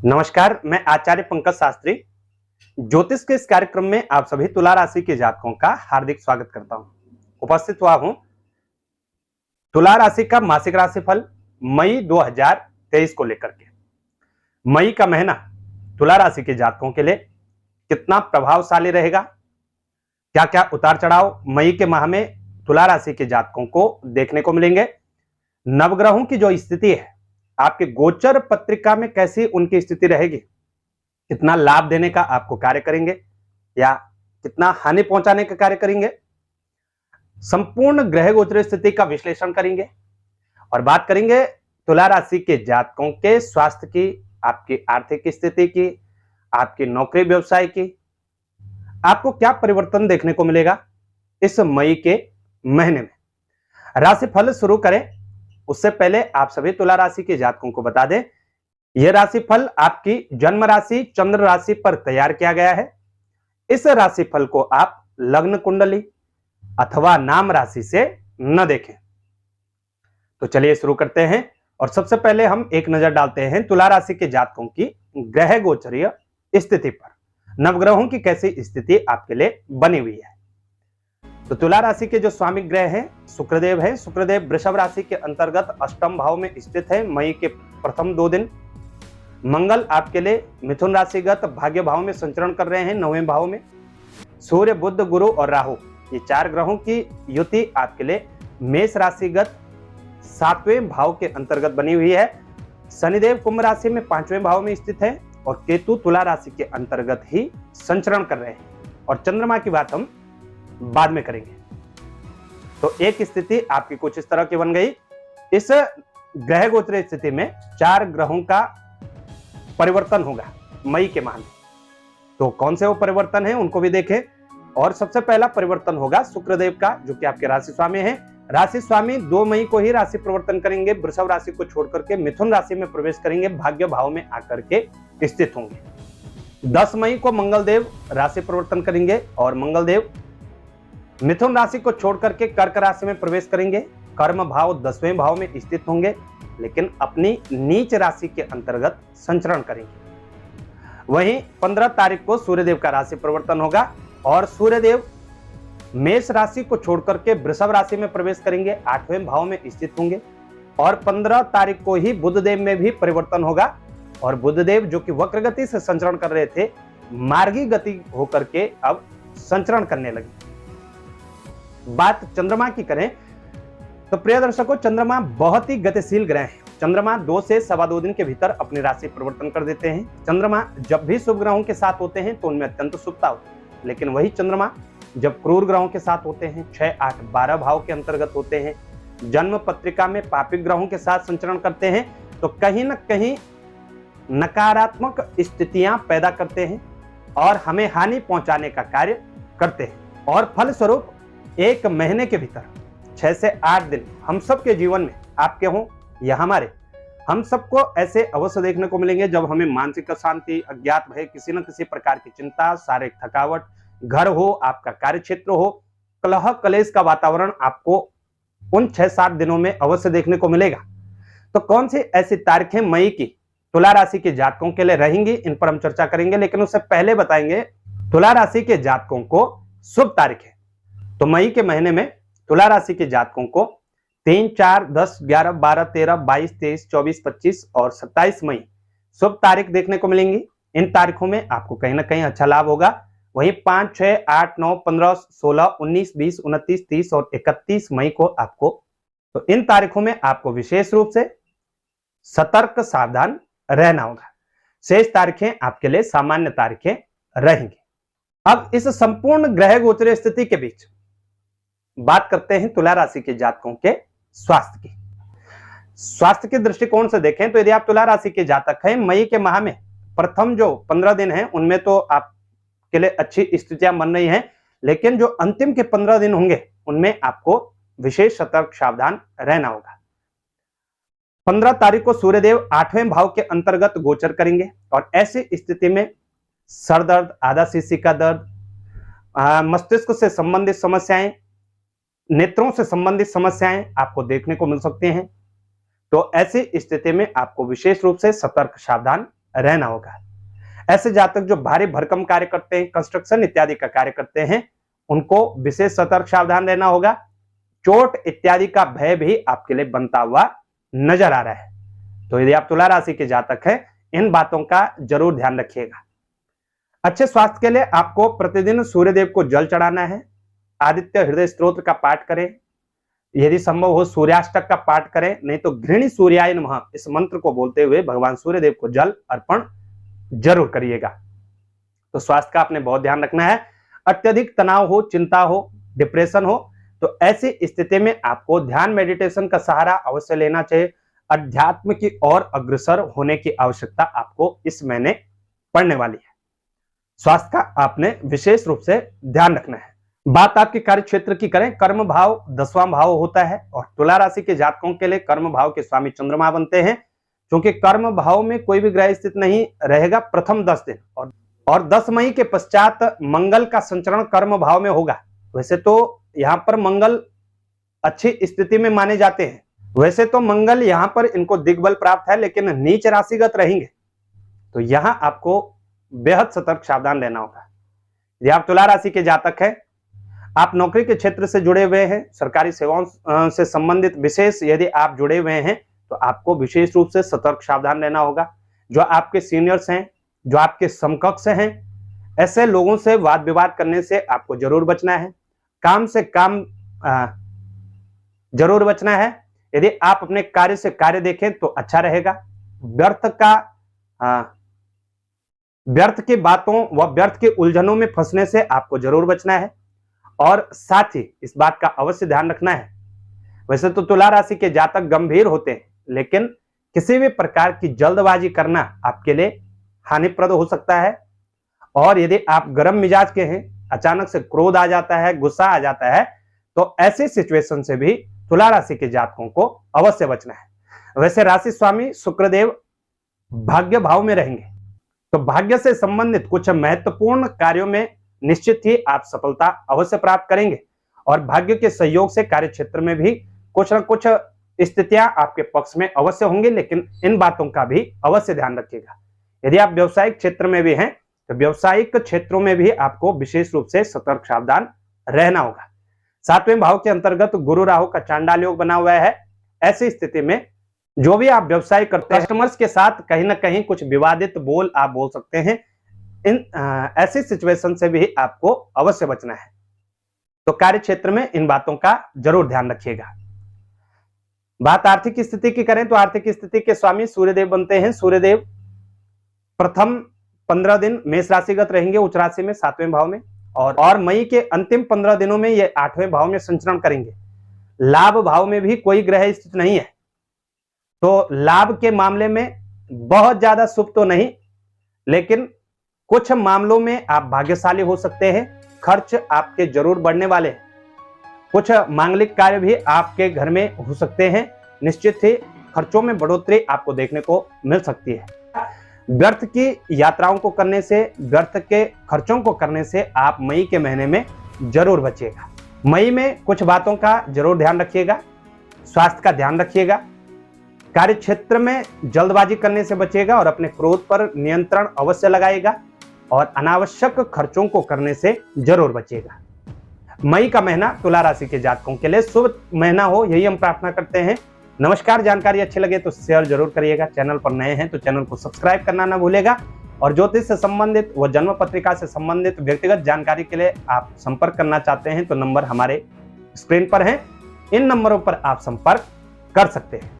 नमस्कार, मैं आचार्य पंकज शास्त्री। ज्योतिष के इस कार्यक्रम में आप सभी तुला राशि के जातकों का हार्दिक स्वागत करता हूं। उपस्थित हुआ हूं तुला राशि का मासिक राशिफल मई 2023 को लेकर के। मई का महीना तुला राशि के जातकों के लिए कितना प्रभावशाली रहेगा, क्या क्या उतार चढ़ाव मई के माह में तुला राशि के जातकों को देखने को मिलेंगे, नवग्रहों की जो स्थिति है आपके गोचर पत्रिका में कैसी उनकी स्थिति रहेगी, कितना लाभ देने का आपको कार्य करेंगे या कितना हानि पहुंचाने का कार्य करेंगे, संपूर्ण ग्रह गोचर स्थिति का विश्लेषण करेंगे और बात करेंगे तुला राशि के जातकों के स्वास्थ्य की, आपकी आर्थिक स्थिति की, आपकी नौकरी व्यवसाय की, आपको क्या परिवर्तन देखने को मिलेगा इस मई के महीने में। राशिफल शुरू करें उससे पहले आप सभी तुला राशि के जातकों को बता दें, यह राशिफल आपकी जन्म राशि चंद्र राशि पर तैयार किया गया है। इस राशिफल को आप लग्न कुंडली अथवा नाम राशि से न देखें। तो चलिए शुरू करते हैं और सबसे पहले हम एक नजर डालते हैं तुला राशि के जातकों की ग्रह गोचरीय स्थिति पर, नवग्रहों की कैसी स्थिति आपके लिए बनी हुई है। तो तुला राशि के जो स्वामी ग्रह हैं शुक्रदेव है। शुक्रदेव वृषभ राशि के अंतर्गत अष्टम भाव में स्थित है। मई के प्रथम 2 दिन मंगल आपके लिए मिथुन राशिगत भाग्य भाव में संचरण कर रहे हैं, 9वें भाव में। सूर्य बुध गुरु और राहु ये 4 ग्रहों की युति आपके लिए मेष राशिगत 7वें भाव के अंतर्गत बनी हुई है। शनिदेव कुंभ राशि में 5वें भाव में स्थित है और केतु तुला राशि के अंतर्गत ही संचरण कर रहे हैं और चंद्रमा की बात हम बाद में करेंगे। तो एक स्थिति आपकी कुछ इस तरह की बन गई। इस ग्रह गोचर स्थिति में 4 ग्रहों का परिवर्तन होगा मई के माह में। तो कौन से वो परिवर्तन है उनको भी देखें। और सबसे पहला परिवर्तन होगा शुक्रदेव का, जो कि आपके राशि स्वामी है। राशि स्वामी 2 मई को ही राशि परिवर्तन करेंगे, वृषभ राशि को छोड़कर के मिथुन राशि में प्रवेश करेंगे, भाग्य भाव में आकर के स्थित होंगे। 10 मई को मंगलदेव राशि परिवर्तन करेंगे और मंगलदेव मिथुन राशि को छोड़कर के कर्क राशि में प्रवेश करेंगे, कर्म भाव 10वें भाव में स्थित होंगे, लेकिन अपनी नीच राशि के अंतर्गत संचरण करेंगे। वहीं 15 तारीख को सूर्यदेव का राशि परिवर्तन होगा और सूर्यदेव मेष राशि को छोड़कर के वृषभ राशि में प्रवेश करेंगे, 8वें भाव में स्थित होंगे। और 15 तारीख को ही बुधदेव में भी परिवर्तन होगा और बुधदेव जो कि वक्र गति से संचरण कर रहे थे, मार्गी गति होकर के अब संचरण करने लगे। बात चंद्रमा की करें तो प्रिय दर्शकों, चंद्रमा बहुत ही गतिशील ग्रह है। चंद्रमा 2 से सवा 2 दिन के भीतर अपनी राशि परिवर्तन कर देते हैं। चंद्रमा जब भी शुभ ग्रहों के साथ होते हैं तो उनमें अत्यंत शुभता होती है, लेकिन वही चंद्रमा जब क्रूर ग्रहों के साथ होते हैं, 6, 8, 12 भाव के अंतर्गत होते हैं, जन्म पत्रिका में पापिक ग्रहों के साथ संचरण करते हैं, तो कहीं ना कहीं नकारात्मक स्थितियां पैदा करते हैं और हमें हानि पहुंचाने का कार्य करते हैं। और फलस्वरूप 1 महीने के भीतर 6 से 8 दिन हम सबके जीवन में, आपके हों या हमारे, हम सबको ऐसे अवश्य देखने को मिलेंगे जब हमें मानसिक अशांति, अज्ञात भय, किसी न किसी प्रकार की चिंता, शारीरिक थकावट, घर हो, आपका कार्य क्षेत्र हो, कलह कलेश का वातावरण आपको उन 6-7 दिनों में अवश्य देखने को मिलेगा। तो कौन सी ऐसी तारीखें मई की तुला राशि के जातकों के लिए रहेंगी, इन पर हम चर्चा करेंगे, लेकिन उससे पहले बताएंगे तुला राशि के जातकों को शुभ तारीखें। तो मई के महीने में तुला राशि के जातकों को 3, 4, 10, 11, 12, 13, 22, 23, 24, 25 और 27 मई शुभ तारीख देखने को मिलेंगी। इन तारीखों में आपको कहीं ना कहीं अच्छा लाभ होगा। वहीं 5, 6, 8, 9, 15, 16, 19, 20, 29, 30 और 31 मई को आपको, तो इन तारीखों में आपको विशेष रूप से सतर्क सावधान रहना होगा। शेष तारीखें आपके लिए सामान्य तारीखें रहेंगी। अब इस संपूर्ण ग्रह गोचर स्थिति के बीच बात करते हैं तुला राशि के जातकों के स्वास्थ्य की। स्वास्थ्य के दृष्टिकोण से देखें तो यदि आप तुला राशि के जातक हैं, मई के माह में प्रथम जो 15 दिन हैं उनमें तो आपके लिए अच्छी स्थितियां बन रही हैं, लेकिन जो अंतिम के 15 दिन होंगे उनमें आपको विशेष सतर्क सावधान रहना होगा। 15 तारीख को सूर्यदेव 8वें भाव के अंतर्गत गोचर करेंगे और ऐसी स्थिति में सर दर्द, आधा शीशी का दर्द, मस्तिष्क से संबंधित समस्याएं, नेत्रों से संबंधित समस्याएं आपको देखने को मिल सकती हैं। तो ऐसी स्थिति में आपको विशेष रूप से सतर्क सावधान रहना होगा। ऐसे जातक जो भारी भरकम कार्य करते हैं, कंस्ट्रक्शन इत्यादि का कार्य करते हैं, उनको विशेष सतर्क सावधान रहना होगा। चोट इत्यादि का भय भी आपके लिए बनता हुआ नजर आ रहा है। तो यदि आप तुला राशि के जातक हैं, इन बातों का जरूर ध्यान रखिएगा। अच्छे स्वास्थ्य के लिए आपको प्रतिदिन सूर्यदेव को जल चढ़ाना है। आदित्य हृदय स्तोत्र का पाठ करें, यदि संभव हो सूर्याष्टक का पाठ करें, नहीं तो घृणी सूर्याय नमः इस मंत्र को बोलते हुए भगवान सूर्यदेव को जल अर्पण जरूर करिएगा। तो स्वास्थ्य का आपने बहुत ध्यान रखना है। अत्यधिक तनाव हो, चिंता हो, डिप्रेशन हो, तो ऐसी स्थिति में आपको ध्यान मेडिटेशन का सहारा अवश्य लेना चाहिए। अध्यात्म की ओर अग्रसर होने की आवश्यकता आपको इस महीने पड़ने वाली है। स्वास्थ्य का आपने विशेष रूप से ध्यान रखना है। बात आपके कार्य क्षेत्र की करें, कर्म भाव 10वां भाव होता है और तुला राशि के जातकों के लिए कर्म भाव के स्वामी चंद्रमा बनते हैं। क्योंकि कर्म भाव में कोई भी ग्रह स्थित नहीं रहेगा प्रथम 10 दिन, और 10 मई के पश्चात मंगल का संचरण कर्म भाव में होगा। वैसे तो यहां पर मंगल अच्छी स्थिति में माने जाते हैं, वैसे तो मंगल यहां पर इनको दिग्बल प्राप्त है, लेकिन नीच राशिगत रहेंगे, तो यहां आपको बेहद सतर्क सावधान रहना होगा। यदि आप तुला राशि के जातक हैं, आप नौकरी के क्षेत्र से जुड़े हुए हैं, सरकारी सेवाओं से संबंधित विशेष यदि आप जुड़े हुए हैं, तो आपको विशेष रूप से सतर्क सावधान रहना होगा। जो आपके सीनियर्स हैं, जो आपके समकक्ष हैं, ऐसे लोगों से वाद विवाद करने से आपको जरूर बचना है। काम से काम जरूर बचना है। यदि आप अपने कार्य से कार्य देखें तो अच्छा रहेगा। व्यर्थ की बातों व व्यर्थ की उलझनों में फंसने से आपको जरूर बचना है, और साथ ही इस बात का अवश्य ध्यान रखना है। वैसे तो तुला राशि के जातक गंभीर होते हैं, लेकिन किसी भी प्रकार की जल्दबाजी करना आपके लिए हानिप्रद हो सकता है। और यदि आप गर्म मिजाज के हैं, अचानक से क्रोध आ जाता है, गुस्सा आ जाता है, तो ऐसी सिचुएशन से भी तुला राशि के जातकों को अवश्य बचना है। वैसे राशि स्वामी शुक्रदेव भाग्य भाव में रहेंगे, तो भाग्य से संबंधित कुछ महत्वपूर्ण कार्यों में निश्चित ही आप सफलता अवश्य प्राप्त करेंगे, और भाग्य के सहयोग से कार्य क्षेत्र में भी कुछ न कुछ स्थितियां आपके पक्ष में अवश्य होंगी, लेकिन इन बातों का भी अवश्य ध्यान रखिएगा। यदि आप व्यवसायिक क्षेत्र में भी हैं, तो व्यवसायिक क्षेत्रों में भी आपको विशेष रूप से सतर्क सावधान रहना होगा। 7वें भाव के अंतर्गत गुरु राहु का चांडाल योग बना हुआ है। ऐसी स्थिति में जो भी आप व्यवसाय करते हैं, कस्टमर्स के साथ कहीं ना कहीं कुछ विवादित बोल आप बोल सकते हैं। ऐसी सिचुएशन से भी आपको अवश्य बचना है। तो कार्य क्षेत्र में इन बातों का जरूर ध्यान रखिएगा। बात आर्थिक स्थिति की करें, तो आर्थिक स्थिति के स्वामी सूर्यदेव बनते हैं। सूर्यदेव प्रथम 15 दिन मेष राशिगत रहेंगे, उच्च राशि में 7वें भाव में, और मई के अंतिम 15 दिनों में ये 8वें भाव में संचरण करेंगे। लाभ भाव में भी कोई ग्रह स्थित नहीं है, तो लाभ के मामले में बहुत ज्यादा शुभ तो नहीं, लेकिन कुछ मामलों में आप भाग्यशाली हो सकते हैं। खर्च आपके जरूर बढ़ने वाले हैं। कुछ मांगलिक कार्य भी आपके घर में हो सकते हैं। निश्चित ही खर्चों में बढ़ोतरी आपको देखने को मिल सकती है। व्यर्थ की यात्राओं को करने से, व्यर्थ के खर्चों को करने से आप मई के महीने में जरूर बचिएगा। मई में कुछ बातों का जरूर ध्यान रखिएगा। स्वास्थ्य का ध्यान रखिएगा। कार्य क्षेत्र में जल्दबाजी करने से बचिएगा और अपने क्रोध पर नियंत्रण अवश्य लगाएगा, और अनावश्यक खर्चों को करने से जरूर बचिएगा। मई का महीना तुला राशि के जातकों के लिए शुभ महीना हो, यही हम प्रार्थना करते हैं। नमस्कार। जानकारी अच्छी लगे तो शेयर जरूर करिएगा। चैनल पर नए हैं तो चैनल को सब्सक्राइब करना ना भूलेगा, और ज्योतिष से संबंधित व जन्म पत्रिका से संबंधित व्यक्तिगत जानकारी के लिए आप संपर्क करना चाहते हैं तो नंबर हमारे स्क्रीन पर हैं। इन नंबरों पर आप संपर्क कर सकते हैं।